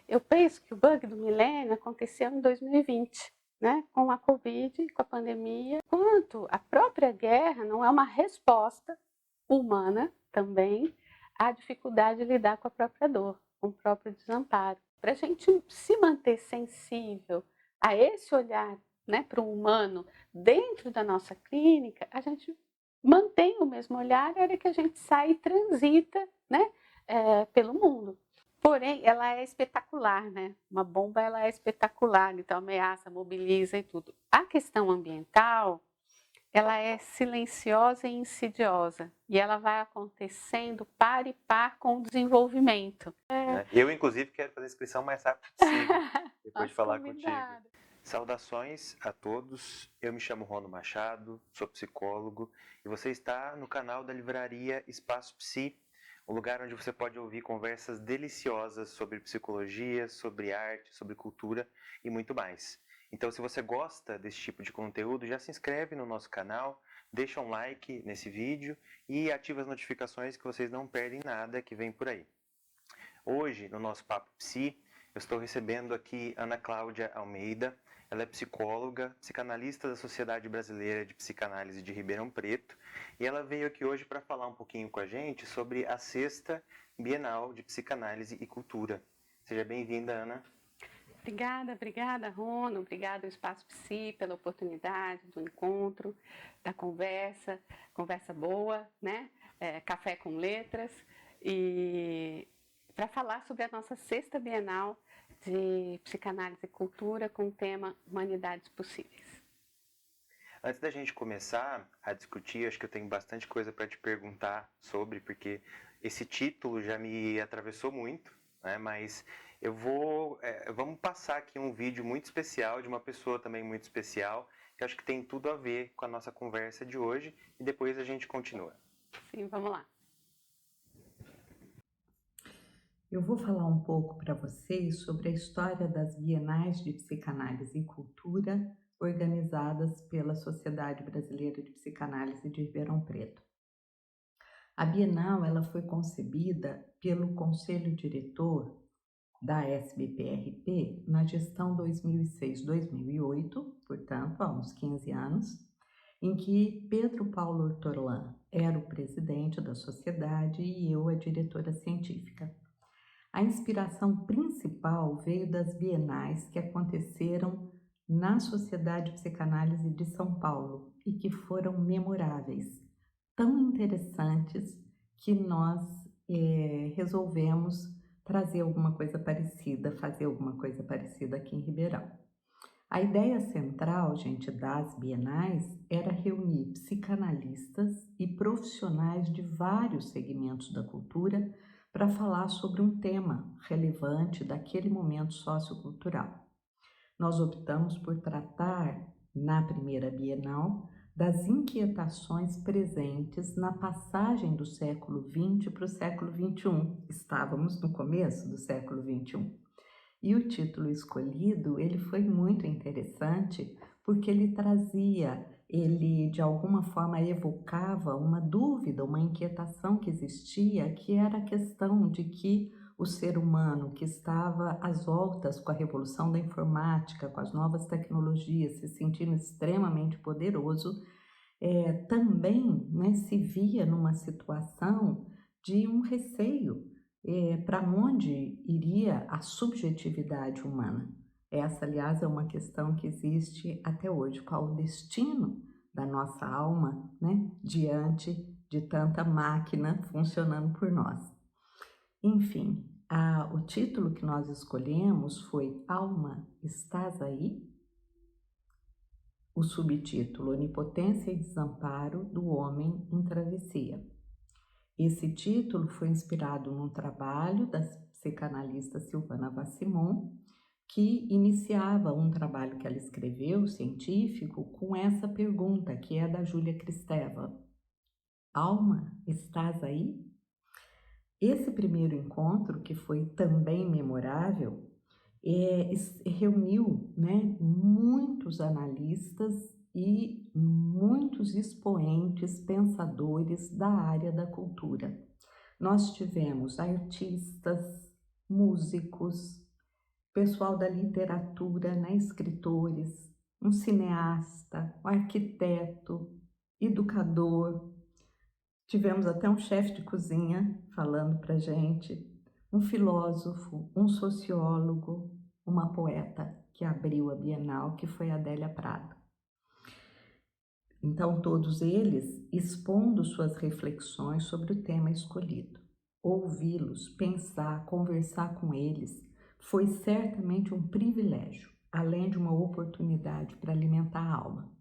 Eu penso que o bug do milênio aconteceu em 2020, né? Com a Covid, com a pandemia. Quanto a própria guerra não é uma resposta humana também à dificuldade de lidar com a própria dor, com o próprio desamparo. Para a gente se manter sensível a esse olhar, né, para o humano dentro da nossa clínica, a gente mantém o mesmo olhar na hora que a gente sai e transita, né, pelo mundo. Porém, ela é espetacular, né? Uma bomba ela é espetacular, então ameaça, mobiliza e tudo. A questão ambiental, ela é silenciosa e insidiosa e ela vai acontecendo par e par com o desenvolvimento. Eu, inclusive, quero fazer a inscrição o mais rápido possível, depois de falar convidado. contigo. Saudações a todos, eu me chamo Rono Machado, sou psicólogo e você está no canal da livraria Espaço Psi, um lugar onde você pode ouvir conversas deliciosas sobre psicologia, sobre arte, sobre cultura e muito mais. Então, se você gosta desse tipo de conteúdo, já se inscreve no nosso canal, deixa um like nesse vídeo e ativa as notificações que vocês não perdem nada que vem por aí. Hoje, no nosso Papo Psi, eu estou recebendo aqui Ana Cláudia Almeida. Ela é psicóloga, psicanalista da Sociedade Brasileira de Psicanálise de Ribeirão Preto. E ela veio aqui hoje para falar um pouquinho com a gente sobre a 6ª Bienal de Psicanálise e Cultura. Seja bem-vinda, Ana. Obrigada, Rono. Obrigada ao Espaço Psi pela oportunidade do encontro, da conversa boa, né? Café com letras. E para falar sobre a nossa 6ª Bienal de Psicanálise e Cultura com o tema Humanidades Possíveis. Antes da gente começar a discutir, acho que eu tenho bastante coisa para te perguntar sobre, porque esse título já me atravessou muito, né? Mas vamos passar aqui um vídeo muito especial de uma pessoa também muito especial, que acho que tem tudo a ver com a nossa conversa de hoje, e depois a gente continua. Sim, vamos lá. Eu vou falar um pouco para vocês sobre a história das Bienais de Psicanálise e Cultura organizadas pela Sociedade Brasileira de Psicanálise de Ribeirão Preto. A Bienal ela foi concebida pelo Conselho Diretor da SBPRP na gestão 2006-2008, portanto, há uns 15 anos, em que Pedro Paulo Hortolã era o presidente da sociedade e eu a diretora científica. A inspiração principal veio das bienais que aconteceram na Sociedade de Psicanálise de São Paulo e que foram memoráveis, tão interessantes que nós resolvemos trazer alguma coisa parecida, fazer alguma coisa parecida aqui em Ribeirão. A ideia central, gente, das bienais era reunir psicanalistas e profissionais de vários segmentos da cultura para falar sobre um tema relevante daquele momento sociocultural. Nós optamos por tratar, na primeira Bienal, das inquietações presentes na passagem do século XX para o século XXI. Estávamos no começo do século XXI. E o título escolhido, ele foi muito interessante porque ele de alguma forma evocava uma dúvida, uma inquietação que existia, que era a questão de que o ser humano que estava às voltas com a revolução da informática, com as novas tecnologias, se sentindo extremamente poderoso, também, né, se via numa situação de um receio para onde iria a subjetividade humana. Essa, aliás, é uma questão que existe até hoje. Qual o destino da nossa alma, né, diante de tanta máquina funcionando por nós? Enfim, o título que nós escolhemos foi Alma, estás aí? O subtítulo Onipotência e Desamparo do Homem em Travessia. Esse título foi inspirado num trabalho da psicanalista Silvana Vassimon, que iniciava um trabalho que ela escreveu, científico, com essa pergunta, que é da Júlia Kristeva. Alma, estás aí? Esse primeiro encontro, que foi também memorável, reuniu, né, muitos analistas e muitos expoentes, pensadores da área da cultura. Nós tivemos artistas, músicos, pessoal da literatura, né, escritores, um cineasta, um arquiteto, educador. Tivemos até um chefe de cozinha falando para gente, um filósofo, um sociólogo, uma poeta que abriu a Bienal, que foi a Adélia Prado. Então, todos eles expondo suas reflexões sobre o tema escolhido. Ouvi-los, pensar, conversar com eles foi certamente um privilégio, além de uma oportunidade para alimentar a alma.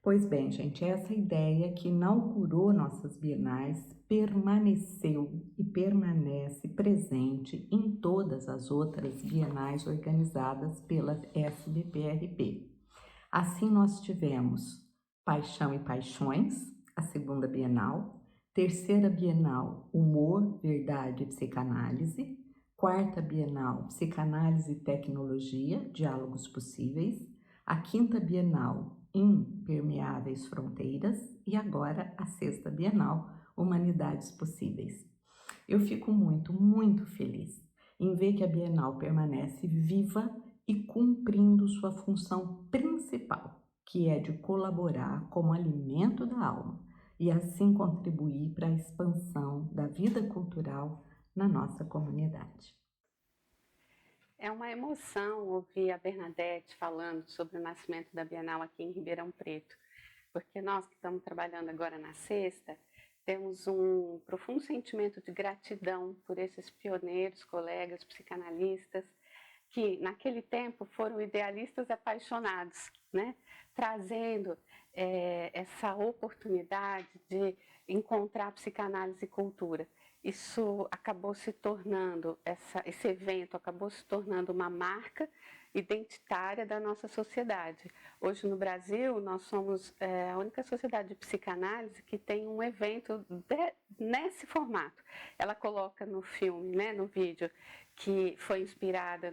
Pois bem, gente, essa ideia que inaugurou nossas bienais permaneceu e permanece presente em todas as outras bienais organizadas pela SBPRB. Assim, nós tivemos Paixão e Paixões, a segunda Bienal, terceira Bienal, Humor, Verdade e Psicanálise, quarta Bienal, Psicanálise e Tecnologia, Diálogos Possíveis, a quinta Bienal, Impermeáveis Fronteiras e agora a sexta Bienal, Humanidades Possíveis. Eu fico muito feliz em ver que a Bienal permanece viva e cumprindo sua função principal, que é de colaborar como alimento da alma e assim contribuir para a expansão da vida cultural na nossa comunidade. É uma emoção ouvir a Bernadette falando sobre o nascimento da Bienal aqui em Ribeirão Preto, porque nós que estamos trabalhando agora na sexta, temos um profundo sentimento de gratidão por esses pioneiros, colegas, psicanalistas, que naquele tempo foram idealistas apaixonados, né? Trazendo essa oportunidade de encontrar psicanálise e cultura. Isso acabou se tornando, esse evento acabou se tornando uma marca identitária da nossa sociedade. Hoje no Brasil, nós somos a única sociedade de psicanálise que tem um evento nesse formato. Ela coloca no filme, né, no vídeo, que foi inspirada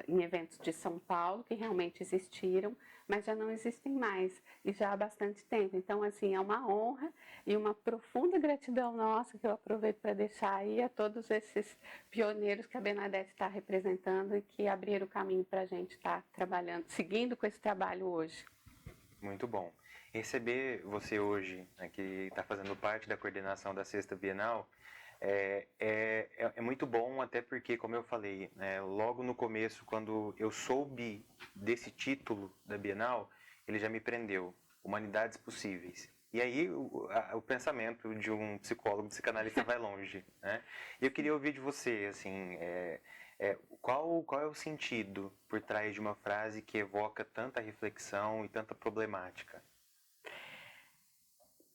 em eventos de São Paulo, que realmente existiram, mas já não existem mais, e já há bastante tempo. Então, assim, é uma honra e uma profunda gratidão nossa, que eu aproveito para deixar aí a todos esses pioneiros que a Bernadette está representando e que abriram o caminho para a gente estar trabalhando, seguindo com esse trabalho hoje. Muito bom. Receber você hoje, né, que está fazendo parte da coordenação da Sexta Bienal, é muito bom, até porque, como eu falei, né, logo no começo, quando eu soube desse título da Bienal, ele já me prendeu, Humanidades Possíveis. E aí o pensamento de um psicólogo, psicanalista vai longe, né? E eu queria ouvir de você, assim, qual é o sentido por trás de uma frase que evoca tanta reflexão e tanta problemática?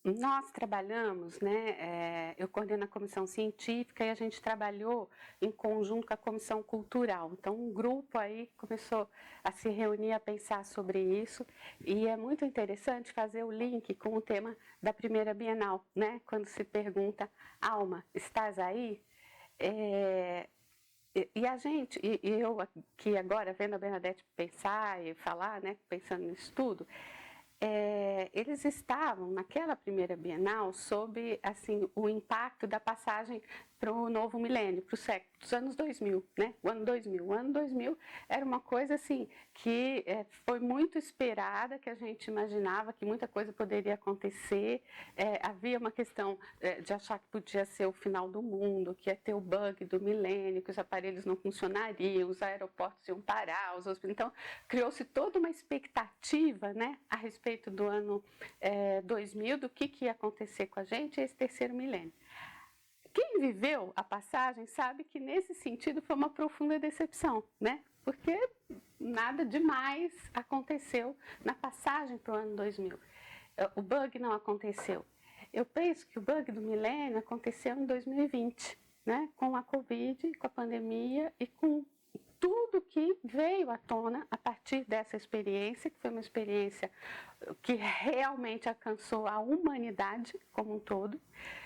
Nós trabalhamos, né, eu coordeno a comissão científica e a gente trabalhou em conjunto com a comissão cultural. Então, um grupo aí começou a se reunir, a pensar sobre isso, e é muito interessante fazer o link com o tema da primeira Bienal, né? Quando se pergunta, Alma, estás aí? E a gente, e eu aqui agora, vendo a Bernadette pensar e falar, né, pensando nisso tudo, eles estavam naquela primeira Bienal sob assim o impacto da passagem para o novo milênio, para o século dos anos 2000, né? O ano 2000 era uma coisa assim que foi muito esperada, que a gente imaginava que muita coisa poderia acontecer. Havia uma questão de achar que podia ser o final do mundo, que ia ter o bug do milênio, que os aparelhos não funcionariam, os aeroportos iam parar, os hospitais. Então criou-se toda uma expectativa, né, a respeito do ano 2000, do que ia acontecer com a gente esse terceiro milênio. Quem viveu a passagem sabe que nesse sentido foi uma profunda decepção, né? Porque nada demais aconteceu na passagem para o ano 2000. O bug não aconteceu. Eu penso que o bug do milênio aconteceu em 2020, né? Com a Covid, com a pandemia e com tudo que veio à tona a partir dessa experiência, que foi uma experiência que realmente alcançou a humanidade como um todo,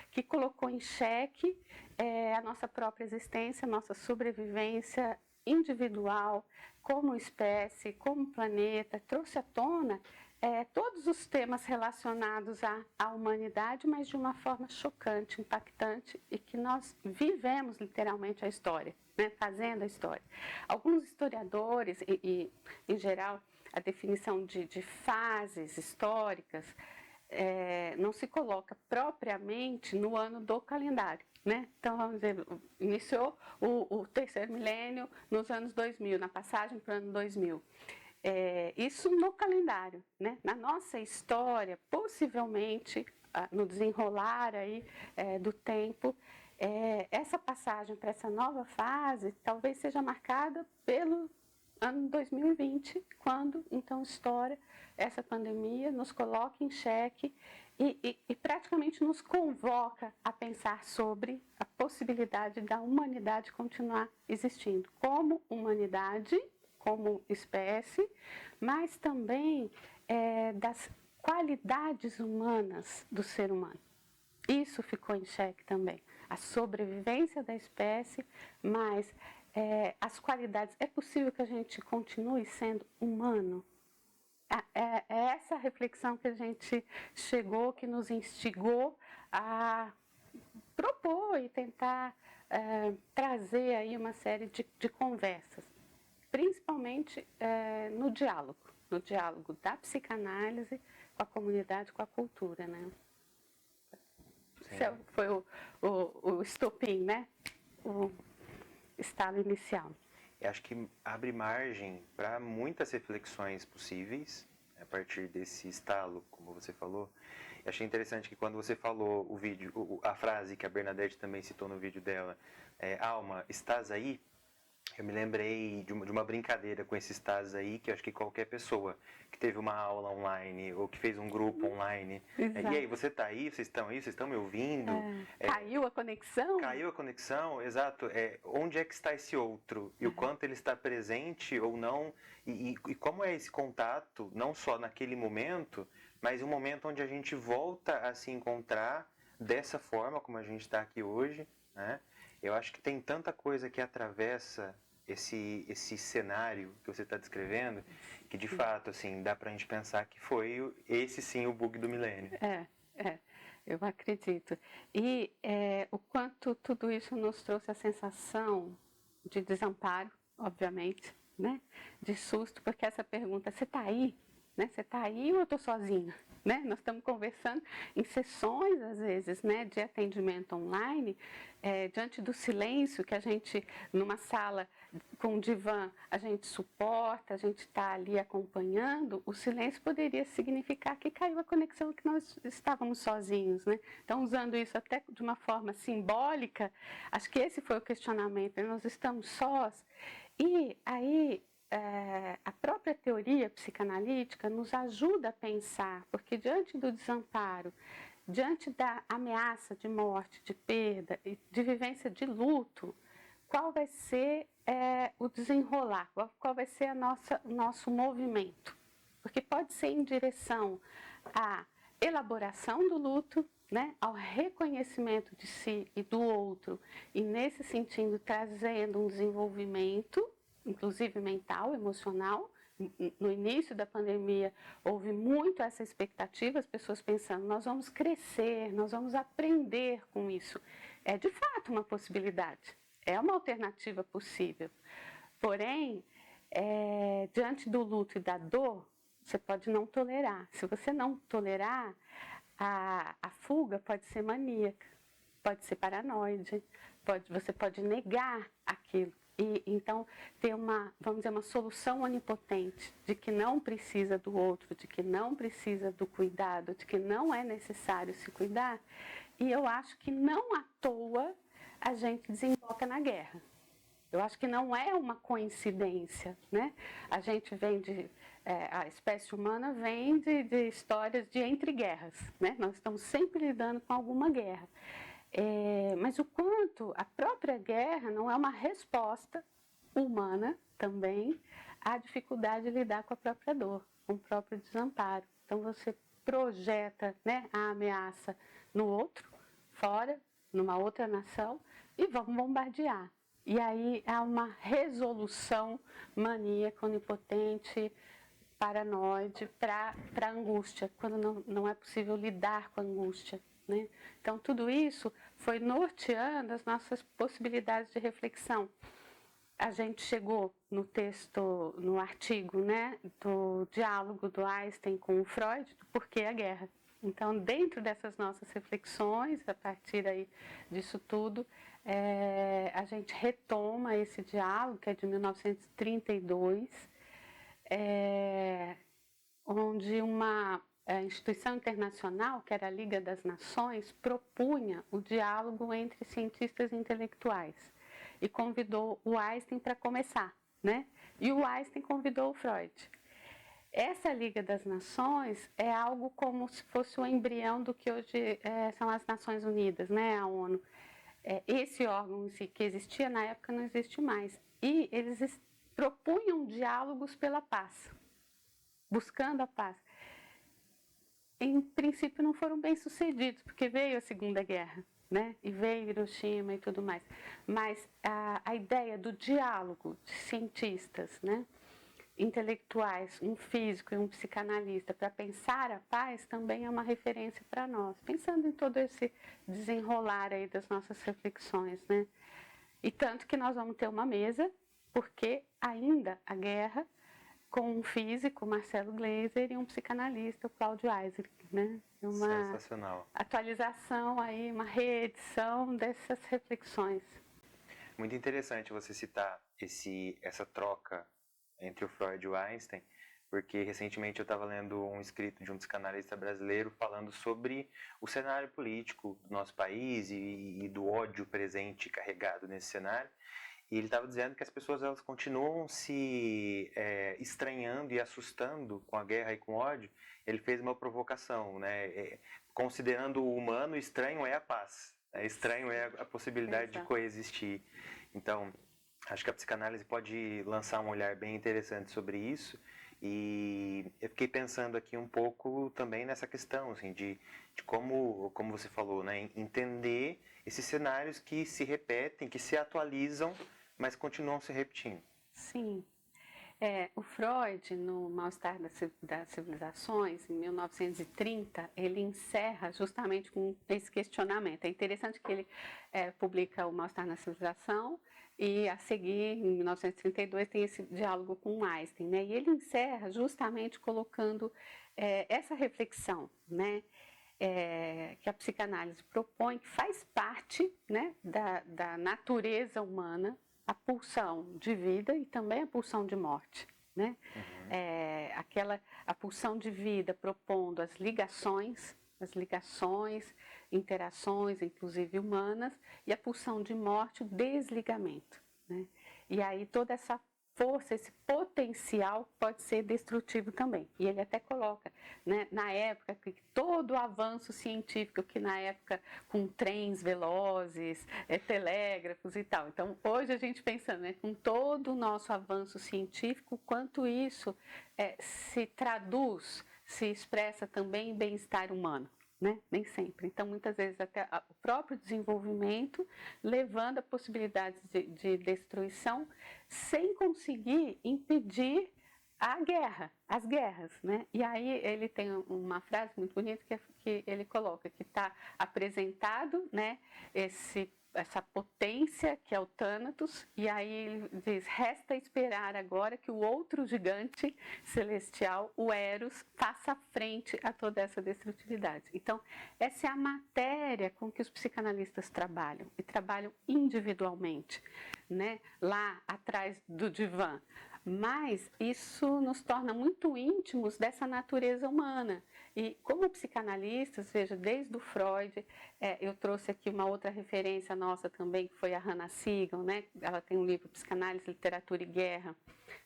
que colocou em xeque a nossa própria existência, a nossa sobrevivência individual, como espécie, como planeta, trouxe à tona todos os temas relacionados à humanidade, mas de uma forma chocante, impactante, e que nós vivemos literalmente a história, né, fazendo a história. Alguns historiadores, e em geral, a definição de fases históricas não se coloca propriamente no ano do calendário. Né? Então, vamos dizer, iniciou o terceiro milênio nos anos 2000, na passagem para o ano 2000. Isso no calendário, né? Na nossa história, possivelmente, no desenrolar aí, do tempo, essa passagem para essa nova fase talvez seja marcada pelo ano 2020, quando então estoura essa pandemia, nos coloca em xeque e praticamente nos convoca a pensar sobre a possibilidade da humanidade continuar existindo como humanidade, como espécie, mas também das qualidades humanas do ser humano. Isso ficou em xeque também. A sobrevivência da espécie, mas as qualidades. É possível que a gente continue sendo humano? É essa reflexão que a gente chegou, que nos instigou a propor e tentar trazer aí uma série de conversas, principalmente no diálogo da psicanálise com a comunidade, com a cultura, né? Esse foi o estopim, né? O estado inicial. Eu acho que abre margem para muitas reflexões possíveis a partir desse estalo, como você falou. Eu achei interessante que quando você falou o vídeo, a frase que a Bernadette também citou no vídeo dela, Alma, estás aí? Eu me lembrei de uma brincadeira com esses estás aí, que eu acho que qualquer pessoa que teve uma aula online ou que fez um grupo online. E aí, você está aí? Vocês estão aí? Vocês estão me ouvindo? Caiu a conexão? Caiu a conexão, exato. Onde é que está esse outro? E o quanto ele está presente ou não? E como é esse contato, não só naquele momento, mas um momento onde a gente volta a se encontrar dessa forma como a gente está aqui hoje, né? Eu acho que tem tanta coisa que atravessa esse cenário que você está descrevendo, que de fato, assim, dá pra gente pensar que foi esse sim o bug do milênio. Eu acredito. E o quanto tudo isso nos trouxe a sensação de desamparo, obviamente, né? De susto, porque essa pergunta, você está aí? Né? Você está aí ou eu estou sozinho? Né? Nós estamos conversando em sessões, às vezes, né, de atendimento online, diante do silêncio que a gente, numa sala com um divã, a gente suporta, a gente está ali acompanhando, o silêncio poderia significar que caiu a conexão, que nós estávamos sozinhos. Né? Então, usando isso até de uma forma simbólica, acho que esse foi o questionamento, né? Nós estamos sós. E aí, a própria teoria psicanalítica nos ajuda a pensar, porque diante do desamparo, diante da ameaça de morte, de perda, de vivência de luto, qual vai ser o desenrolar, qual vai ser o nosso movimento? Porque pode ser em direção à elaboração do luto, né, ao reconhecimento de si e do outro, e nesse sentido trazendo um desenvolvimento, inclusive mental, emocional. No início da pandemia houve muito essa expectativa, as pessoas pensando, nós vamos crescer, nós vamos aprender com isso. É de fato uma possibilidade, é uma alternativa possível. Porém, diante do luto e da dor, você pode não tolerar. Se você não tolerar, a fuga pode ser maníaca, pode ser paranoide, você pode negar aquilo. E então ter vamos dizer, uma solução onipotente de que não precisa do outro, de que não precisa do cuidado, de que não é necessário se cuidar. E eu acho que não à toa a gente desemboca na guerra. Eu acho que não é uma coincidência, né? A gente vem a espécie humana vem de histórias de entre guerras, né? Nós estamos sempre lidando com alguma guerra. Mas o quanto a própria guerra não é uma resposta humana também à dificuldade de lidar com a própria dor, com o próprio desamparo. Então você projeta, né, a ameaça no outro, fora, numa outra nação, e vamos bombardear. E aí há uma resolução maníaca, onipotente, paranoide para a angústia, quando não é possível lidar com a angústia, né? Então, tudo isso foi norteando as nossas possibilidades de reflexão. A gente chegou no texto, no artigo, né, do diálogo do Einstein com o Freud, do porquê a guerra. Então, dentro dessas nossas reflexões, a partir aí disso tudo, a gente retoma esse diálogo, que é de 1932, onde uma instituição internacional, que era a Liga das Nações, propunha o diálogo entre cientistas e intelectuais e convidou o Einstein para começar, né? E o Einstein convidou o Freud. Essa Liga das Nações é algo como se fosse o embrião do que hoje são as Nações Unidas, né? A ONU. Esse órgão que existia na época não existe mais. E eles propunham diálogos pela paz, buscando a paz. Em princípio não foram bem sucedidos, porque veio a Segunda Guerra, né? E veio Hiroshima e tudo mais. Mas a ideia do diálogo de cientistas, né, intelectuais, um físico e um psicanalista, para pensar a paz, também é uma referência para nós, pensando em todo esse desenrolar aí das nossas reflexões, né? E tanto que nós vamos ter uma mesa, porque ainda a guerra, com um físico, Marcelo Gleiser, e um psicanalista, o Cláudio Eiser, né? Uma Sensacional. atualização aí, uma reedição dessas reflexões. Muito interessante você citar essa troca entre o Freud e o Einstein, porque recentemente eu estava lendo um escrito de um psicanalista brasileiro falando sobre o cenário político do nosso país e do ódio presente carregado nesse cenário. E ele estava dizendo que as pessoas elas continuam se estranhando e assustando com a guerra e com o ódio. Ele fez uma provocação, né? Considerando o humano, estranho é a paz. Estranho é a possibilidade de coexistir. Então, acho que a psicanálise pode lançar um olhar bem interessante sobre isso. E eu fiquei pensando aqui um pouco também nessa questão, assim, de como você falou, né? Entender esses cenários que se repetem, que se atualizam, mas continuam se repetindo. Sim. O Freud, no Mal-Estar das Civilizações, em 1930, ele encerra justamente com esse questionamento. É interessante que ele publica o Mal-Estar na Civilização e, a seguir, em 1932, tem esse diálogo com Einstein, né? E ele encerra justamente colocando essa reflexão, né? Que a psicanálise propõe, que faz parte, né, da natureza humana, a pulsão de vida e também a pulsão de morte, né? A pulsão de vida propondo as ligações, interações, inclusive humanas, e a pulsão de morte, o desligamento, né? E aí toda essa força, esse potencial pode ser destrutivo também. E ele até coloca, né, na época, que todo o avanço científico, que na época com trens velozes, telégrafos e tal. Então, hoje a gente pensando, né, com todo o nosso avanço científico, quanto isso se traduz, se expressa também em bem-estar humano. Né? Nem sempre. Então, muitas vezes, até o próprio desenvolvimento levando a possibilidades de destruição sem conseguir impedir as guerras. Né? E aí ele tem uma frase muito bonita que ele coloca, que está apresentado, né, essa potência que é o Thanatos, e aí ele diz, resta esperar agora que o outro gigante celestial, o Eros, faça frente a toda essa destrutividade. Então, essa é a matéria com que os psicanalistas trabalham, e trabalham individualmente, né, lá atrás do divã. Mas isso nos torna muito íntimos dessa natureza humana. E como psicanalistas, veja, desde o Freud, eu trouxe aqui uma outra referência nossa também, que foi a Hannah Siegel, né? Ela tem um livro Psicanálise, Literatura e Guerra,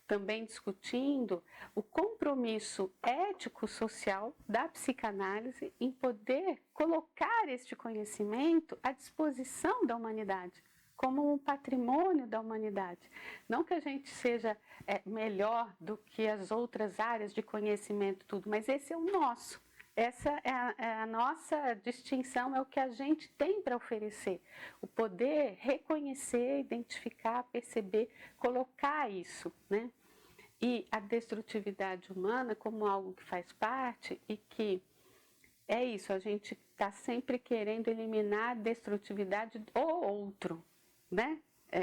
também discutindo o compromisso ético-social da psicanálise em poder colocar este conhecimento à disposição da humanidade, como um patrimônio da humanidade. Não que a gente seja melhor do que as outras áreas de conhecimento, tudo, mas esse é o nosso. Essa é a nossa distinção, é o que a gente tem para oferecer. O poder reconhecer, identificar, perceber, colocar isso, né? e a destrutividade humana como algo que faz parte e que é isso, a gente está sempre querendo eliminar a destrutividade do outro, né?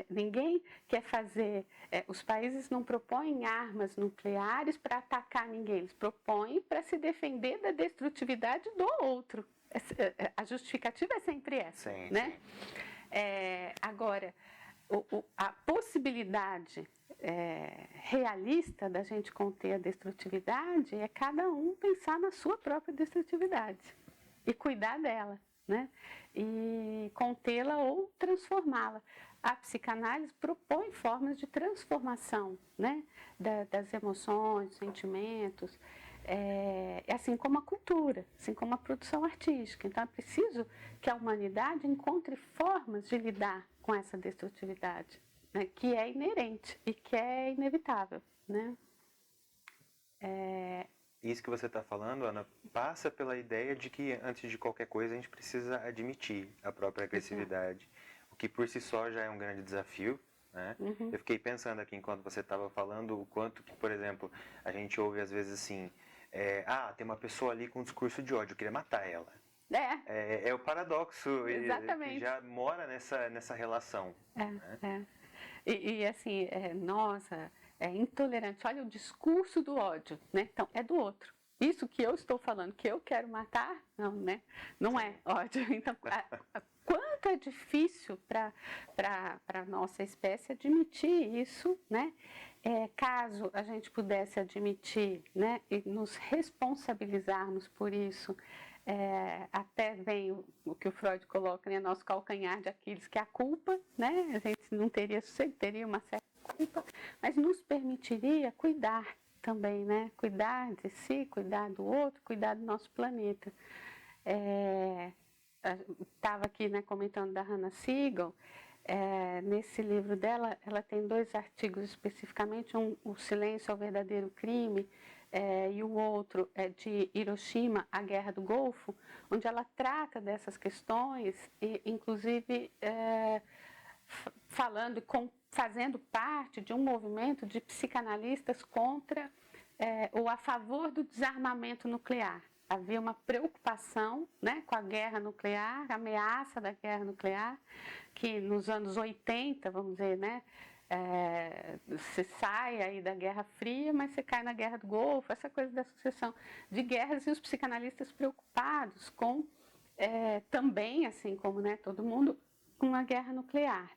Ninguém quer fazer, os países não propõem armas nucleares para atacar ninguém, eles propõem para se defender da destrutividade do outro. A justificativa é sempre essa, sim, né? Sim. Agora, a possibilidade realista da gente conter a destrutividade é cada um pensar na sua própria destrutividade e cuidar dela, né? E contê-la ou transformá-la. A psicanálise propõe formas de transformação, né? Das emoções, dos sentimentos, assim como a cultura, assim como a produção artística. Então é preciso que a humanidade encontre formas de lidar com essa destrutividade, né? Que é inerente e que é inevitável, né? Isso que você está falando, Ana, passa pela ideia de que antes de qualquer coisa a gente precisa admitir a própria agressividade, o que por si só já é um grande desafio, né? Uhum. Eu fiquei pensando aqui enquanto você estava falando o quanto que, por exemplo, a gente ouve às vezes assim, tem uma pessoa ali com um discurso de ódio, eu queria matar ela. É o paradoxo, Exatamente. que já mora nessa relação. Né? E assim, nossa, é intolerante. Olha o discurso do ódio, né? Então, é do outro. Isso que eu estou falando, que eu quero matar, não, né? Não é ódio. Então, quanto é difícil para a nossa espécie admitir isso, né? Caso a gente pudesse admitir, né, e nos responsabilizarmos por isso, até vem o que o Freud coloca, né, nosso calcanhar de Aquiles, que é a culpa, né? A gente não teria uma certa culpa, mas nos permitiria cuidar também, né? Cuidar de si, cuidar do outro, cuidar do nosso planeta. Estava aqui, né, comentando da Hannah Siegel. Nesse livro dela, ela tem 2 artigos especificamente, O Silêncio é o Verdadeiro Crime, e o outro é de Hiroshima, A Guerra do Golfo, onde ela trata dessas questões e, inclusive, fazendo parte de um movimento de psicanalistas contra ou a favor do desarmamento nuclear. Havia uma preocupação, né, com a guerra nuclear, a ameaça da guerra nuclear, que nos anos 80, vamos dizer, né, você sai aí da Guerra Fria, mas você cai na Guerra do Golfo, essa coisa da sucessão de guerras, e os psicanalistas preocupados com, também, assim como, né, todo mundo, com a guerra nuclear.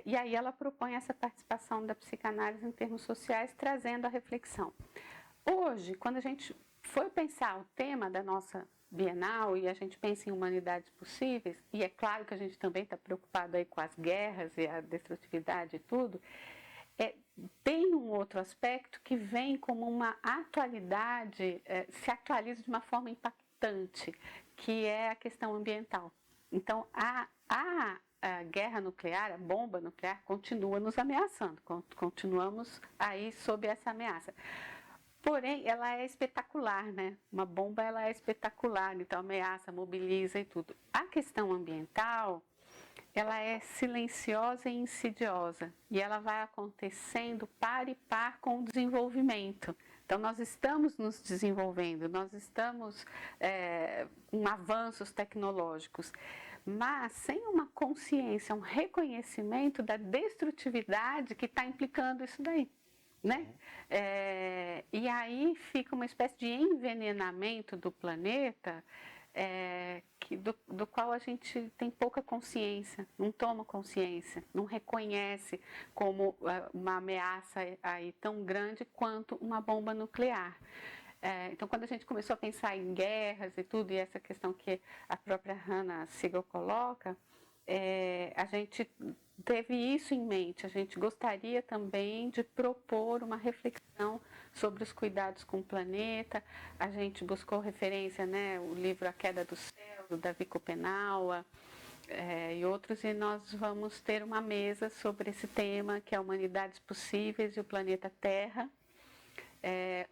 E aí ela propõe essa participação da psicanálise em termos sociais, trazendo a reflexão. Hoje, quando a gente for pensar o tema da nossa Bienal e a gente pensa em humanidades possíveis, e é claro que a gente também está preocupado aí com as guerras e a destrutividade e tudo, tem um outro aspecto que vem como uma atualidade, se atualiza de uma forma impactante, que é a questão ambiental. Então, a guerra nuclear, a bomba nuclear, continua nos ameaçando, continuamos aí sob essa ameaça. Porém, ela é espetacular, né? Uma bomba, ela é espetacular, então ameaça, mobiliza e tudo. A questão ambiental, ela é silenciosa e insidiosa, e ela vai acontecendo par e par com o desenvolvimento. Então, nós estamos nos desenvolvendo, nós estamos com avanços tecnológicos, mas sem uma consciência, um reconhecimento da destrutividade que está implicando isso daí. Né? E aí fica uma espécie de envenenamento do planeta do qual a gente tem pouca consciência, não toma consciência, não reconhece como uma ameaça aí tão grande quanto uma bomba nuclear. Então, quando a gente começou a pensar em guerras e tudo, e essa questão que a própria Hannah Siegel coloca, a gente teve isso em mente. A gente gostaria também de propor uma reflexão sobre os cuidados com o planeta. A gente buscou referência, né, o livro A Queda do Céu, do Davi Kopenawa, e outros, e nós vamos ter uma mesa sobre esse tema, que é Humanidades Possíveis e o Planeta Terra,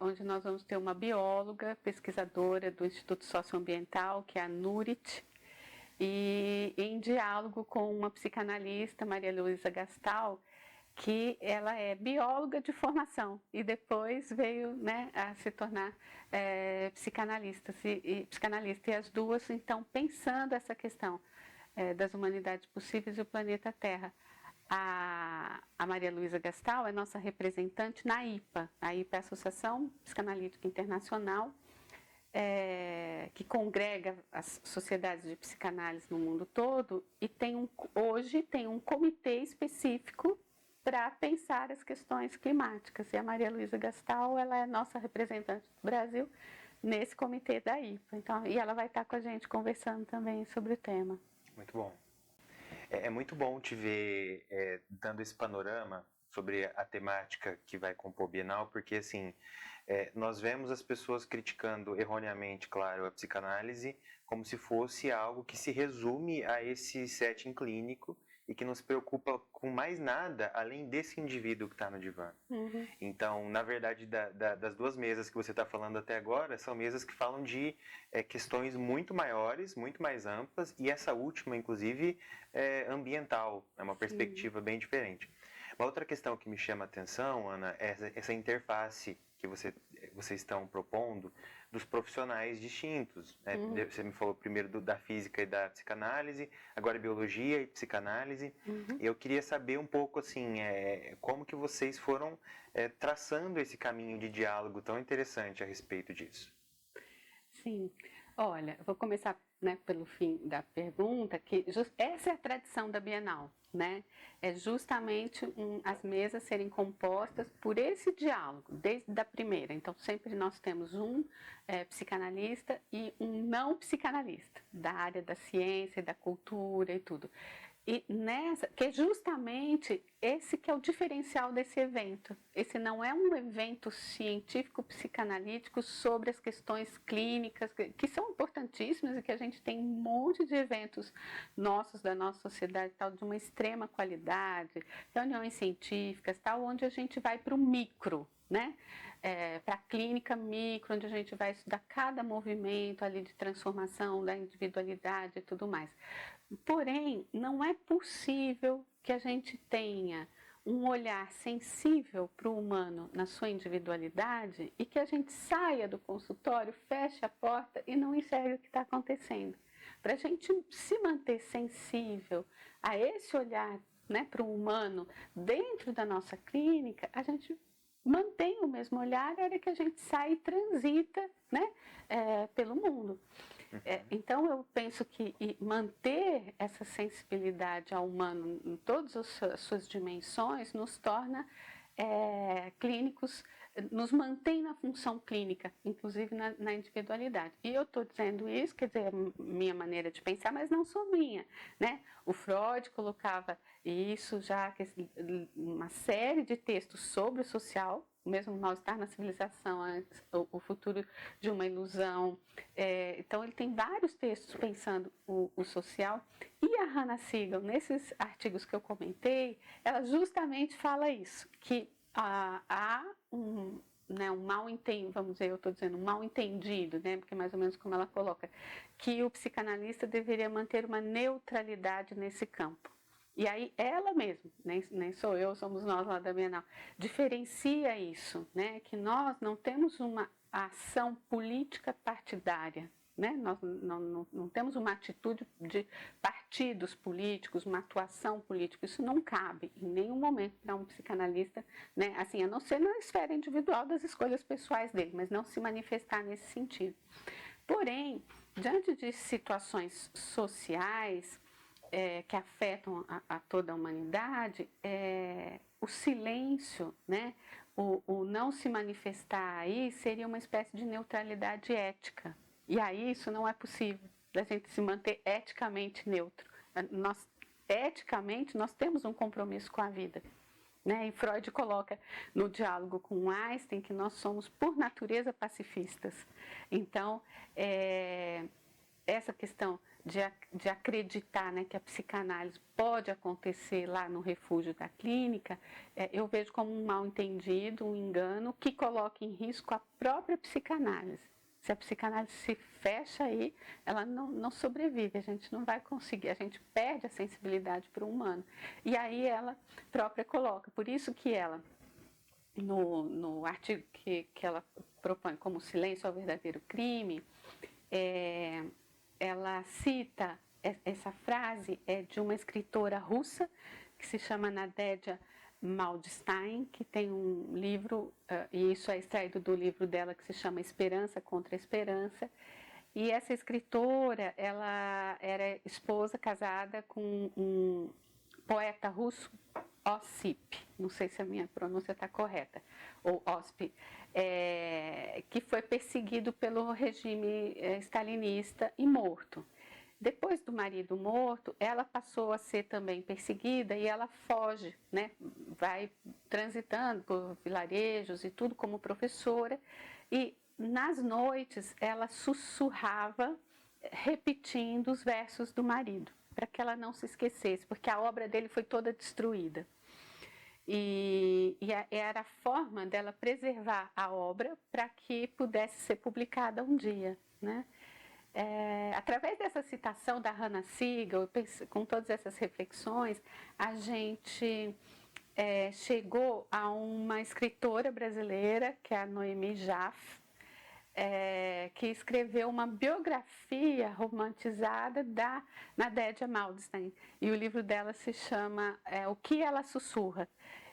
onde nós vamos ter uma bióloga, pesquisadora do Instituto Socioambiental, que é a Nurit, e em diálogo com uma psicanalista, Maria Luísa Gastal, que ela é bióloga de formação e depois veio, né, a se tornar psicanalista, e as duas, então, pensando essa questão das humanidades possíveis e o planeta Terra. A Maria Luísa Gastal é nossa representante na IPA. A IPA é a Associação Psicanalítica Internacional, que congrega as sociedades de psicanálise no mundo todo e hoje tem um comitê específico para pensar as questões climáticas. E a Maria Luísa Gastal, ela é nossa representante do Brasil nesse comitê da IPA. Então, e ela vai estar com a gente conversando também sobre o tema. Muito bom. É muito bom te ver dando esse panorama sobre a temática que vai compor o Bienal, porque assim, nós vemos as pessoas criticando erroneamente, claro, a psicanálise como se fosse algo que se resume a esse setting clínico e que não se preocupa com mais nada além desse indivíduo que está no divã. Uhum. Então, na verdade, das duas mesas que você está falando até agora, são mesas que falam de questões muito maiores, muito mais amplas, e essa última, inclusive, é ambiental, é uma perspectiva bem diferente. Uma outra questão que me chama a atenção, Ana, é essa interface que vocês estão propondo dos profissionais distintos. Né? Uhum. Você me falou primeiro da física e da psicanálise, agora biologia e psicanálise. Uhum. E eu queria saber um pouco assim, como que vocês foram traçando esse caminho de diálogo tão interessante a respeito disso. Sim, olha, vou começar, né, pelo fim da pergunta, que essa é a tradição da Bienal, né? É justamente as mesas serem compostas por esse diálogo, desde a primeira. Então, sempre nós temos um psicanalista e um não psicanalista, da área da ciência, da cultura e tudo. E que é justamente esse que é o diferencial desse evento. Esse não é um evento científico psicanalítico sobre as questões clínicas, que são importantíssimas e que a gente tem um monte de eventos nossos, da nossa sociedade, tal, de uma extrema qualidade, reuniões científicas, tal, onde a gente vai para o micro, né? Para a clínica micro, onde a gente vai estudar cada movimento ali de transformação da individualidade e tudo mais. Porém, não é possível que a gente tenha um olhar sensível para o humano na sua individualidade e que a gente saia do consultório, feche a porta e não enxergue o que está acontecendo. Para a gente se manter sensível a esse olhar, né, para o humano dentro da nossa clínica, a gente mantém o mesmo olhar na hora que a gente sai e transita, né, pelo mundo. Então, eu penso que manter essa sensibilidade ao humano em todas as suas dimensões nos torna clínicos, nos mantém na função clínica, inclusive na individualidade. E eu estou dizendo isso, quer dizer, minha maneira de pensar, mas não sou minha, né? O Freud colocava isso já, uma série de textos sobre o social, mesmo Mal Estar na Civilização, o futuro de uma ilusão. Então, ele tem vários textos pensando o social. E a Hannah Siegel, nesses artigos que eu comentei, ela justamente fala isso, que há um mal entendido, vamos dizer, eu estou dizendo um mal entendido, né, porque é mais ou menos como ela coloca, que o psicanalista deveria manter uma neutralidade nesse campo. E aí ela mesma, nem sou eu, somos nós lá da Bienal, diferencia isso, né? Que nós não temos uma ação política partidária, né? Nós não temos uma atitude de partidos políticos, uma atuação política, isso não cabe em nenhum momento para um psicanalista, né? Assim, a não ser na esfera individual das escolhas pessoais dele, mas não se manifestar nesse sentido. Porém, diante de situações sociais, que afetam a toda a humanidade, o silêncio, né, o não se manifestar aí seria uma espécie de neutralidade ética. E aí isso não é possível, da gente se manter eticamente neutro. Eticamente, nós temos um compromisso com a vida. Né? E Freud coloca no diálogo com Einstein que nós somos, por natureza, pacifistas. Então, essa questão de acreditar, né, que a psicanálise pode acontecer lá no refúgio da clínica, eu vejo como um mal-entendido, um engano que coloca em risco a própria psicanálise. Se a psicanálise se fecha aí, ela não sobrevive, a gente não vai conseguir, a gente perde a sensibilidade para o humano. E aí ela própria coloca, por isso que ela, no artigo que ela propõe como Silêncio ao Verdadeiro Crime, ela cita essa frase de uma escritora russa que se chama Nadeja Maldstein, que tem um livro, e isso é extraído do livro dela que se chama Esperança contra a Esperança. E essa escritora, ela era esposa, casada com um poeta russo, Ossip, não sei se a minha pronúncia está correta, ou Osip, que foi perseguido pelo regime stalinista e morto. Depois do marido morto, ela passou a ser também perseguida e ela foge, né? Vai transitando por vilarejos e tudo como professora, e nas noites ela sussurrava repetindo os versos do marido, para que ela não se esquecesse, porque a obra dele foi toda destruída. E era a forma dela preservar a obra para que pudesse ser publicada um dia, né? Através dessa citação da Hannah Siegel, com todas essas reflexões, a gente chegou a uma escritora brasileira, que é a Noemi Jaff, que escreveu uma biografia romantizada da Nadeja Maldstein. E o livro dela se chama O que ela sussurra.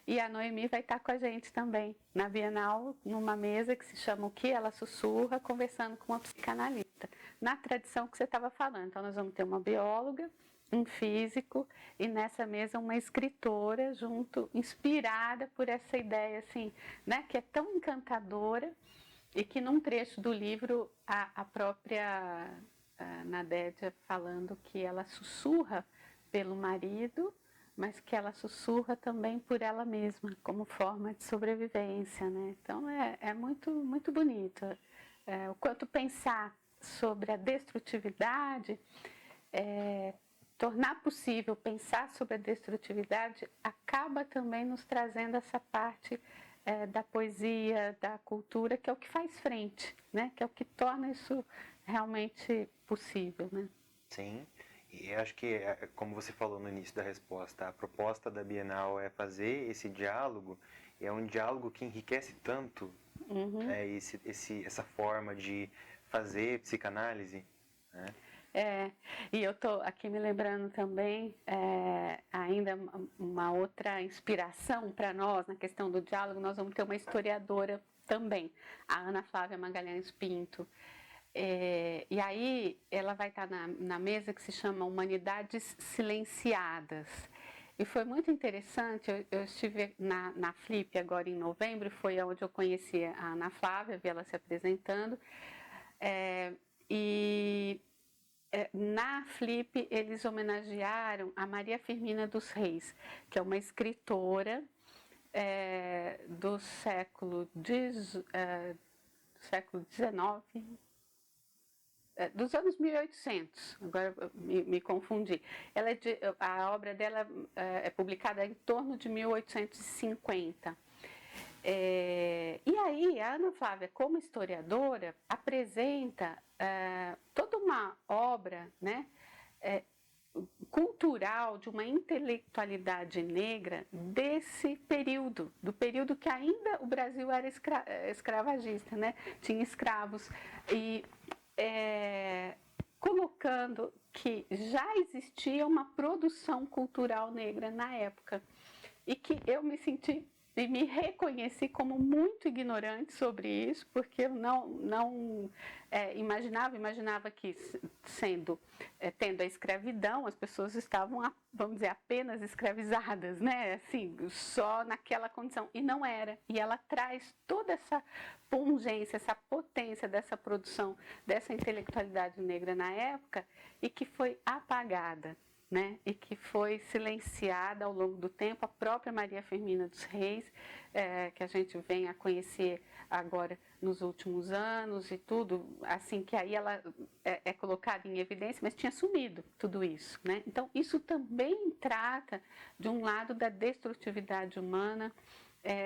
E a Noemi vai estar com a gente também na Bienal, numa mesa que se chama O que ela sussurra, conversando com uma psicanalista, na tradição que você estava falando. Então nós vamos ter uma bióloga, um físico e nessa mesa uma escritora junto, inspirada por essa ideia assim, né, que é tão encantadora e que num trecho do livro a própria Nadeja falando que ela sussurra pelo marido, mas que ela sussurra também por ela mesma, como forma de sobrevivência, né? Então é muito, muito bonito. O quanto pensar sobre a destrutividade, tornar possível pensar sobre a destrutividade, acaba também nos trazendo essa parte da poesia, da cultura, que é o que faz frente, né? Que é o que torna isso realmente possível, né? Sim. E acho que, como você falou no início da resposta, a proposta da Bienal é fazer esse diálogo, e é um diálogo que enriquece tanto essa forma de fazer psicanálise, né? E eu estou aqui me lembrando também, ainda uma outra inspiração para nós na questão do diálogo, nós vamos ter uma historiadora também, a Ana Flávia Magalhães Pinto. E aí ela vai estar na mesa que se chama Humanidades Silenciadas. E foi muito interessante, eu estive na Flip agora em novembro, foi onde eu conheci a Ana Flávia, vi ela se apresentando. Na Flip eles homenagearam a Maria Firmina dos Reis, que é uma escritora do século XIX, dos anos 1800, agora me confundi. A obra dela é publicada em torno de 1850. E aí, a Ana Flávia, como historiadora, apresenta toda uma obra, né, cultural, de uma intelectualidade negra desse período, do período que ainda o Brasil era escravagista, né? Tinha escravos, e colocando que já existia uma produção cultural negra na época, e que eu me senti e me reconheci como muito ignorante sobre isso, porque eu não imaginava que, tendo a escravidão, as pessoas estavam, vamos dizer, apenas escravizadas, né? Assim, só naquela condição, e não era. E ela traz toda essa pungência, essa potência dessa produção, dessa intelectualidade negra na época, e que foi apagada, né? E que foi silenciada ao longo do tempo. A própria Maria Firmina dos Reis, que a gente vem a conhecer agora nos últimos anos e tudo, assim, que aí ela é colocada em evidência, mas tinha sumido tudo isso, né? Então isso também trata de um lado da destrutividade humana,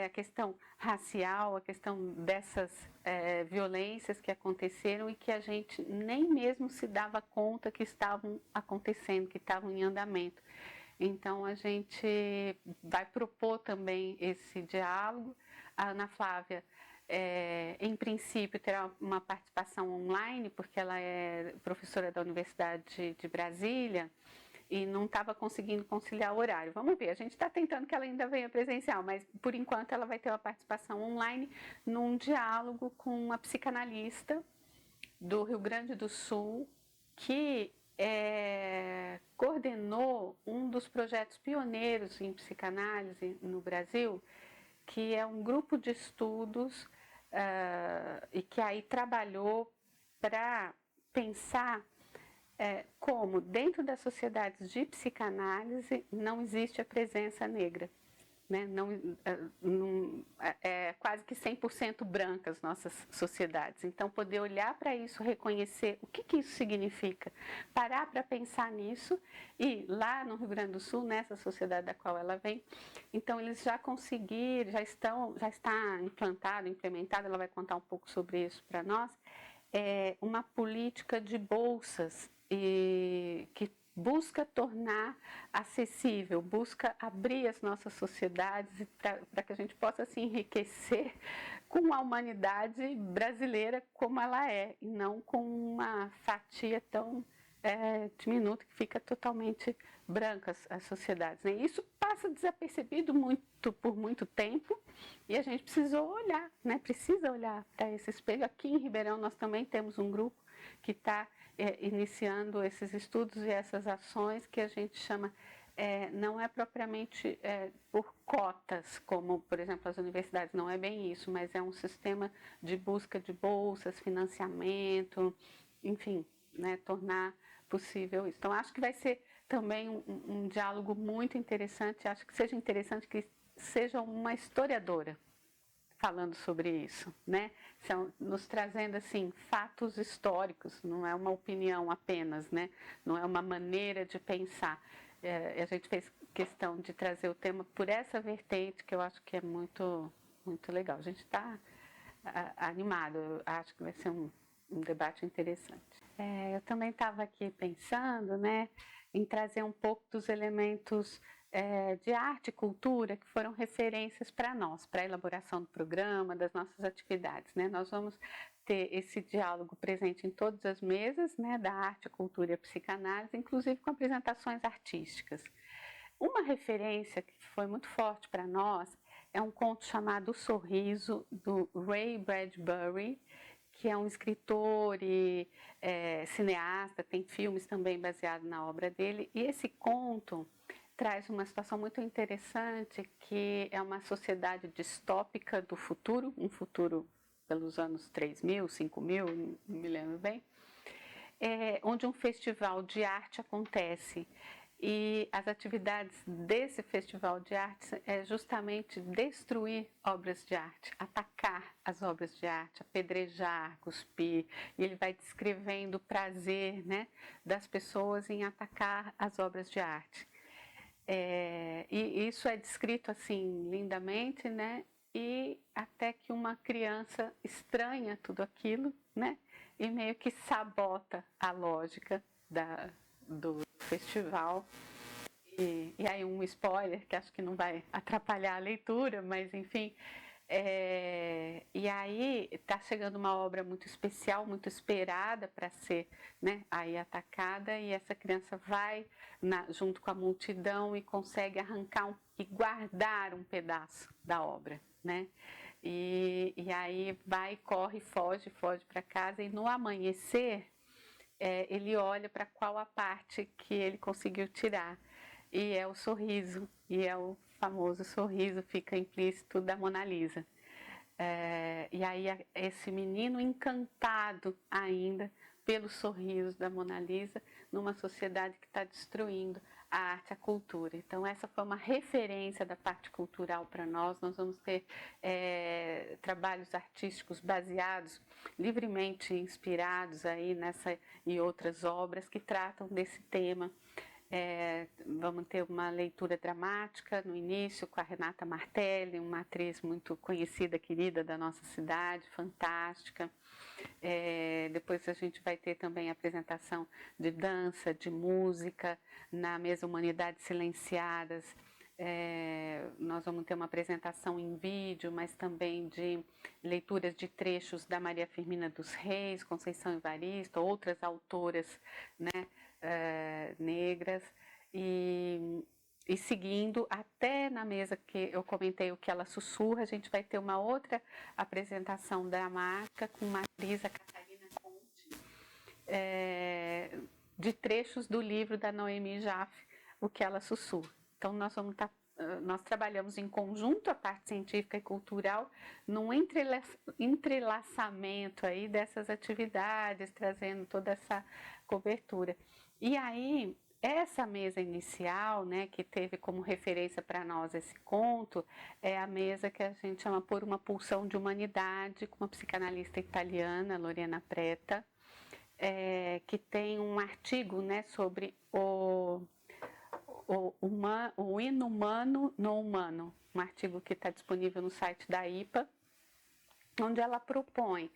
a questão racial, a questão dessas violências que aconteceram e que a gente nem mesmo se dava conta que estavam acontecendo, que estavam em andamento. Então, a gente vai propor também esse diálogo. A Ana Flávia, em princípio, terá uma participação online, porque ela é professora da Universidade de Brasília e não estava conseguindo conciliar o horário. Vamos ver, a gente está tentando que ela ainda venha presencial, mas por enquanto ela vai ter uma participação online num diálogo com uma psicanalista do Rio Grande do Sul, que coordenou um dos projetos pioneiros em psicanálise no Brasil, que é um grupo de estudos e que aí trabalhou para pensar como dentro das sociedades de psicanálise não existe a presença negra. Né? É quase que 100% brancas nossas sociedades. Então, poder olhar para isso, reconhecer o que isso significa, parar para pensar nisso, e lá no Rio Grande do Sul, nessa sociedade da qual ela vem, então eles já conseguiram, já está implantado, implementado, ela vai contar um pouco sobre isso para nós, uma política de bolsas que busca tornar acessível, busca abrir as nossas sociedades para que a gente possa se enriquecer com a humanidade brasileira como ela é, e não com uma fatia tão diminuta que fica totalmente branca as sociedades. Né? Isso passa desapercebido por muito tempo e a gente precisou olhar, né? Precisa olhar para esse espelho. Aqui em Ribeirão nós também temos um grupo que está iniciando esses estudos e essas ações que a gente chama, não é propriamente por cotas, como, por exemplo, as universidades, não é bem isso, mas é um sistema de busca de bolsas, financiamento, enfim, né, tornar possível isso. Então, acho que vai ser também um diálogo muito interessante, acho que seja interessante que seja uma historiadora falando sobre isso, né? Nos trazendo assim fatos históricos, não é uma opinião apenas, né? Não é uma maneira de pensar. A gente fez questão de trazer o tema por essa vertente que eu acho que é muito muito legal. A gente está animado, eu acho que vai ser um debate interessante. Eu também estava aqui pensando, né, em trazer um pouco dos elementos de arte e cultura que foram referências para nós, para a elaboração do programa, das nossas atividades. Né? Nós vamos ter esse diálogo presente em todas as mesas, né, da arte, a cultura e a psicanálise, inclusive com apresentações artísticas. Uma referência que foi muito forte para nós é um conto chamado O Sorriso, do Ray Bradbury, que é um escritor e cineasta, tem filmes também baseados na obra dele, e esse conto traz uma situação muito interessante, que é uma sociedade distópica do futuro, um futuro pelos anos 3000, 5000, não me lembro bem, onde um festival de arte acontece. E as atividades desse festival de arte é justamente destruir obras de arte, atacar as obras de arte, apedrejar, cuspir. E ele vai descrevendo o prazer, né, das pessoas em atacar as obras de arte. E isso é descrito assim lindamente, né? E até que uma criança estranha tudo aquilo, né? E meio que sabota a lógica do festival. E aí um spoiler que acho que não vai atrapalhar a leitura, mas enfim. E aí está chegando uma obra muito especial, muito esperada para ser, né, aí atacada, e essa criança vai junto com a multidão e consegue arrancar e guardar um pedaço da obra, né? E aí vai, corre, foge para casa, e no amanhecer ele olha para qual a parte que ele conseguiu tirar, e é o sorriso, e é o famoso sorriso, fica implícito, da Mona Lisa. E aí esse menino encantado ainda pelo sorriso da Mona Lisa, numa sociedade que está destruindo a arte, a cultura. Então essa foi uma referência da parte cultural para nós. Nós vamos ter trabalhos artísticos baseados, livremente inspirados aí nessa e outras obras que tratam desse tema. Vamos ter uma leitura dramática no início com a Renata Martelli, uma atriz muito conhecida, querida da nossa cidade, fantástica. Depois a gente vai ter também a apresentação de dança, de música, na mesa Humanidades Silenciadas. Nós vamos ter uma apresentação em vídeo, mas também de leituras de trechos da Maria Firmina dos Reis, Conceição Evaristo, outras autoras, né, negras, e seguindo até na mesa que eu comentei, o que ela sussurra, a gente vai ter uma outra apresentação dramática com uma atriz, a Catarina Conte, de trechos do livro da Noemi Jaffe, O que ela sussurra. Então nós trabalhamos em conjunto a parte científica e cultural num entrelaçamento aí dessas atividades, trazendo toda essa cobertura. E aí, essa mesa inicial, né, que teve como referência para nós esse conto, é a mesa que a gente chama Por uma Pulsão de Humanidade, com uma psicanalista italiana, Lorena Preta, que tem um artigo, né, sobre o inumano no humano, um artigo que está disponível no site da IPA, onde ela propõe,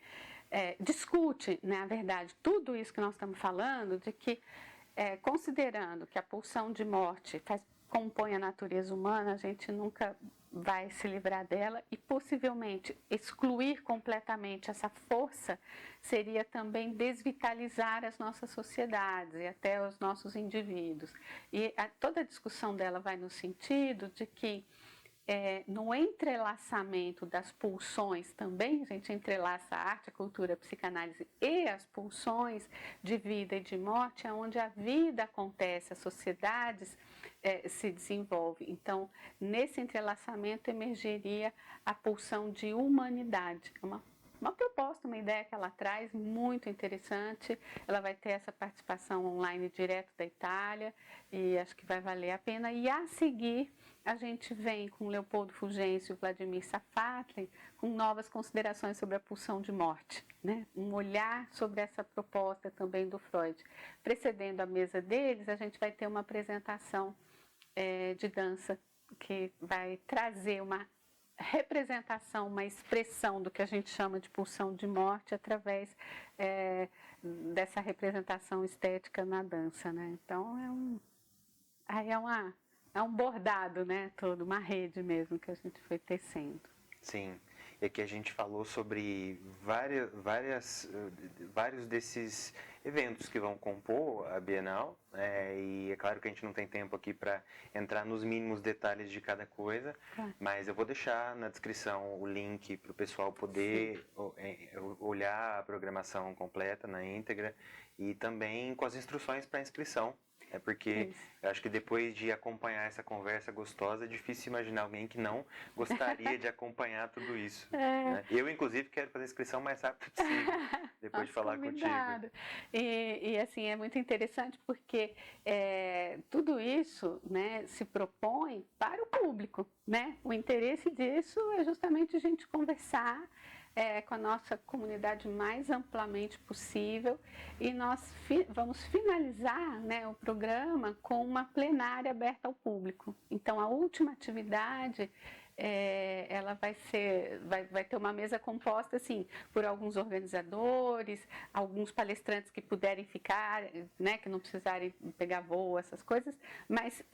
discute, na verdade, tudo isso que nós estamos falando, de que, considerando que a pulsão de morte compõe a natureza humana, a gente nunca vai se livrar dela, e possivelmente excluir completamente essa força seria também desvitalizar as nossas sociedades e até os nossos indivíduos. E toda a discussão dela vai no sentido de que no entrelaçamento das pulsões também, a gente entrelaça a arte, a cultura, a psicanálise e as pulsões de vida e de morte, é onde a vida acontece, as sociedades se desenvolvem. Então, nesse entrelaçamento emergeria a pulsão de humanidade, uma proposta, uma ideia que ela traz, muito interessante. Ela vai ter essa participação online direto da Itália e acho que vai valer a pena. E a seguir, a gente vem com Leopoldo Fulgêncio e Vladimir Safatli com novas considerações sobre a pulsão de morte, né? Um olhar sobre essa proposta também do Freud. Precedendo a mesa deles, a gente vai ter uma apresentação de dança que vai trazer uma representação, uma expressão do que a gente chama de pulsão de morte através dessa representação estética na dança, né? Então é um bordado, né? Todo, uma rede mesmo que a gente foi tecendo. Sim, e aqui a gente falou sobre vários desses eventos que vão compor a Bienal, e é claro que a gente não tem tempo aqui para entrar nos mínimos detalhes de cada coisa, mas eu vou deixar na descrição o link para o pessoal poder olhar a programação completa, na íntegra, e também com as instruções para inscrição. Porque eu acho que depois de acompanhar essa conversa gostosa, é difícil imaginar alguém que não gostaria de acompanhar tudo isso. Né? Eu, inclusive, quero fazer a inscrição o mais rápido possível, depois de falar contigo. E assim, é muito interessante porque tudo isso, né, se propõe para o público, né? O interesse disso é justamente a gente conversar com a nossa comunidade mais amplamente possível, e nós vamos finalizar, né, o programa com uma plenária aberta ao público. Então, a última atividade ela vai ter uma mesa composta assim por alguns organizadores, alguns palestrantes que puderem ficar, né, que não precisarem pegar voo, essas coisas, mas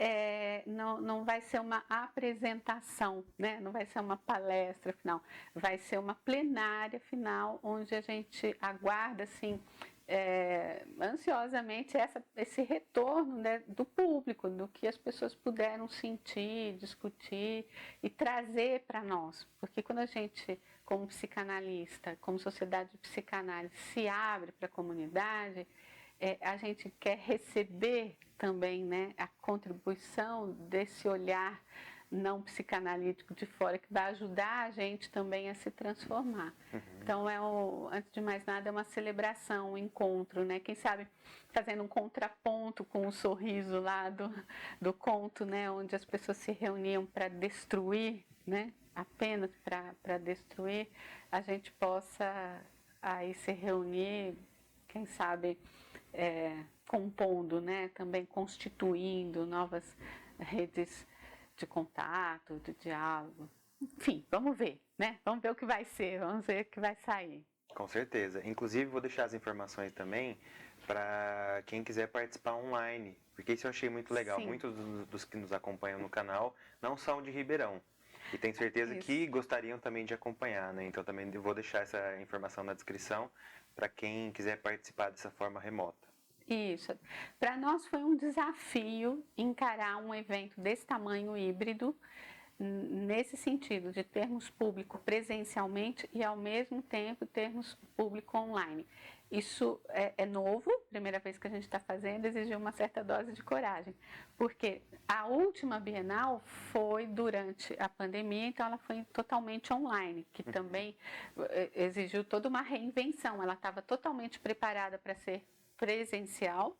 não vai ser uma apresentação, né, não vai ser uma palestra final, vai ser uma plenária final, onde a gente aguarda assim ansiosamente esse retorno, né, do público, do que as pessoas puderam sentir, discutir e trazer para nós. Porque quando a gente, como psicanalista, como sociedade de psicanálise, se abre para a comunidade, a gente quer receber também, né, a contribuição desse olhar não psicanalítico de fora, que vai ajudar a gente também a se transformar. Então, antes de mais nada, é uma celebração, um encontro, né? Quem sabe fazendo um contraponto com o sorriso lá do conto, né? Onde as pessoas se reuniam para destruir, né? Apenas para destruir, a gente possa aí se reunir, quem sabe compondo, né? Também constituindo novas redes de contato, de diálogo. Enfim, vamos ver, né? Vamos ver o que vai ser, vamos ver o que vai sair. Com certeza. Inclusive, vou deixar as informações também para quem quiser participar online, porque isso eu achei muito legal. Sim. Muitos dos que nos acompanham no canal não são de Ribeirão. E tenho certeza Isso. que gostariam também de acompanhar, né? Então também vou deixar essa informação na descrição para quem quiser participar dessa forma remota. Isso. Para nós foi um desafio encarar um evento desse tamanho híbrido, nesse sentido de termos público presencialmente e ao mesmo tempo termos público online. Isso é novo, primeira vez que a gente está fazendo, exigiu uma certa dose de coragem, porque a última Bienal foi durante a pandemia, então ela foi totalmente online, que também exigiu toda uma reinvenção, ela estava totalmente preparada para ser presencial,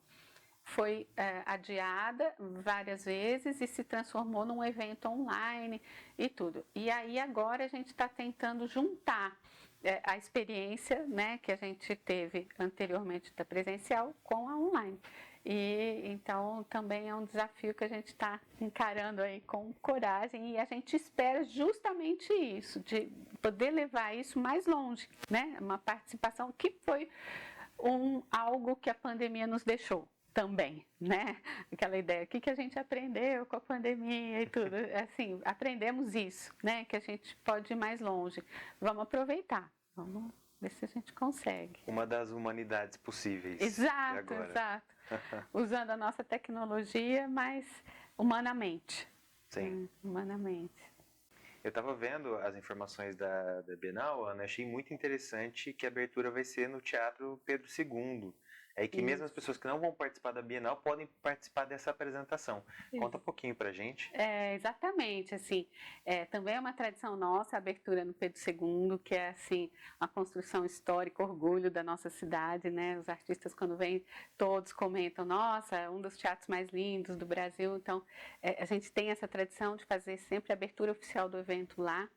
foi adiada várias vezes e se transformou num evento online e tudo. E aí agora a gente está tentando juntar a experiência, né, que a gente teve anteriormente da presencial com a online. E então também é um desafio que a gente está encarando aí com coragem e a gente espera justamente isso, de poder levar isso mais longe, né? Uma participação que foi algo que a pandemia nos deixou também, né? Aquela ideia, o que a gente aprendeu com a pandemia e tudo, assim, aprendemos isso, né? Que a gente pode ir mais longe. Vamos aproveitar, vamos ver se a gente consegue. Uma das humanidades possíveis. Exato, exato. Usando a nossa tecnologia, mas humanamente. Sim. Humanamente. Eu estava vendo as informações da Bienal, Ana, achei muito interessante que a abertura vai ser no Teatro Pedro II. É que mesmo as pessoas que não vão participar da Bienal podem participar dessa apresentação. Isso. Conta um pouquinho pra gente. Exatamente, assim, também é uma tradição nossa, a abertura no Pedro II, que é, assim, uma construção histórica, orgulho da nossa cidade, né? Os artistas, quando vêm, todos comentam, nossa, é um dos teatros mais lindos do Brasil. Então, a gente tem essa tradição de fazer sempre a abertura oficial do evento lá.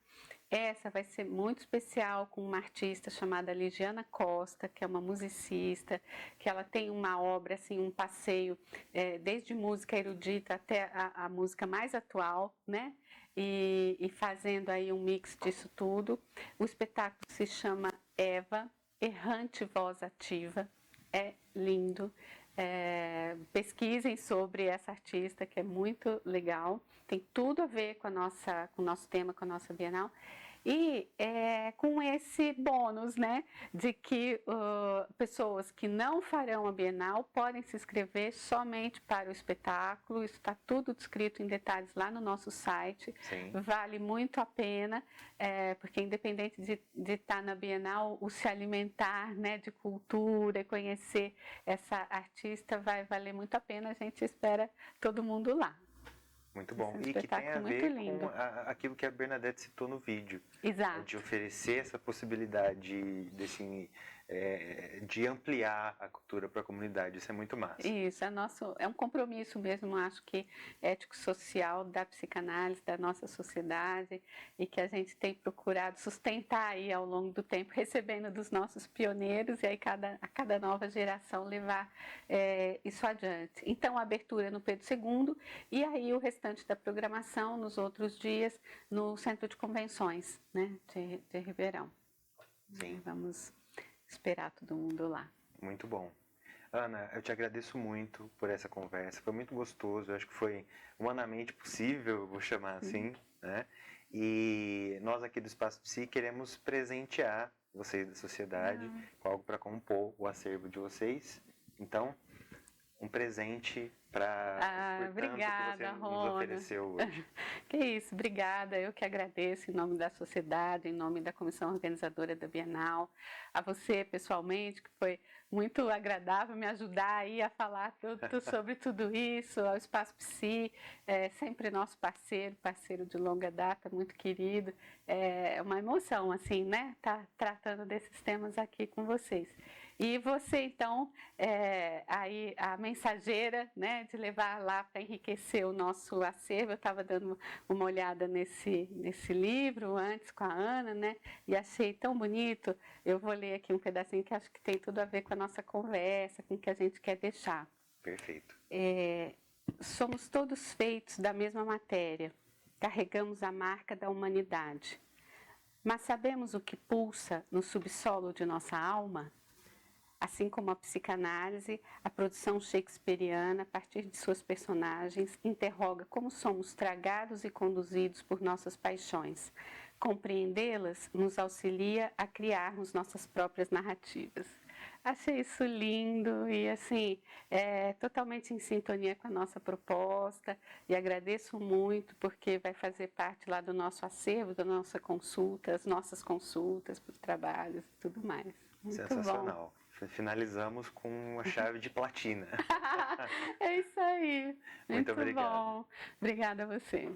Essa vai ser muito especial com uma artista chamada Ligiana Costa, que é uma musicista, que ela tem uma obra, assim, um passeio, desde música erudita até a música mais atual, né? E fazendo aí um mix disso tudo. O espetáculo se chama Eva, Errante Voz Ativa. É lindo. Pesquisem sobre essa artista, que é muito legal, tem tudo a ver com o nosso tema, com a nossa Bienal, e com esse bônus, né, de que pessoas que não farão a Bienal podem se inscrever somente para o espetáculo. Isso está tudo descrito em detalhes lá no nosso site. Sim. Vale muito a pena, porque independente de estar na Bienal, o se alimentar, né, de cultura e conhecer essa artista vai valer muito a pena. A gente espera todo mundo lá. Muito bom. Esse E que tem a ver lindo. com aquilo que a Bernadette citou no vídeo. Exato. De oferecer essa possibilidade de ampliar a cultura para a comunidade. Isso é muito massa. Isso, é um compromisso mesmo, acho que ético-social da psicanálise, da nossa sociedade, e que a gente tem procurado sustentar aí ao longo do tempo, recebendo dos nossos pioneiros, e aí a cada nova geração levar isso adiante. Então, a abertura no Pedro II, e aí o restante da programação nos outros dias no Centro de Convenções, né, de Ribeirão. Sim. Vamos esperar todo mundo lá. Muito bom. Ana, eu te agradeço muito por essa conversa, foi muito gostoso, eu acho que foi humanamente possível, vou chamar assim, né? E nós aqui do Espaço Psi queremos presentear vocês da sociedade com algo para compor o acervo de vocês. Então, um presente para obrigada, que você Rona. nos ofereceu hoje. Que isso, obrigada. Eu que agradeço em nome da sociedade, em nome da comissão organizadora da Bienal, a você pessoalmente, que foi muito agradável me ajudar aí a falar sobre tudo isso, ao Espaço Psi, sempre nosso parceiro de longa data, muito querido. É uma emoção, assim, né, tá tratando desses temas aqui com vocês. E você, então, aí a mensageira, né, de levar lá para enriquecer o nosso acervo. Eu estava dando uma olhada nesse livro antes com a Ana, né, e achei tão bonito. Eu vou ler aqui um pedacinho que acho que tem tudo a ver com a nossa conversa, com o que a gente quer deixar. Perfeito. Somos todos feitos da mesma matéria, carregamos a marca da humanidade. Mas sabemos o que pulsa no subsolo de nossa alma? Assim como a psicanálise, a produção shakespeariana, a partir de suas personagens, interroga como somos tragados e conduzidos por nossas paixões. Compreendê-las nos auxilia a criarmos nossas próprias narrativas. Achei isso lindo e, assim, totalmente em sintonia com a nossa proposta, e agradeço muito porque vai fazer parte lá do nosso acervo, da nossa consulta, as nossas consultas para os trabalhos e tudo mais. Muito Sensacional. bom. Finalizamos com a chave de platina. É isso aí. Muito obrigado. Bom. Obrigada a você.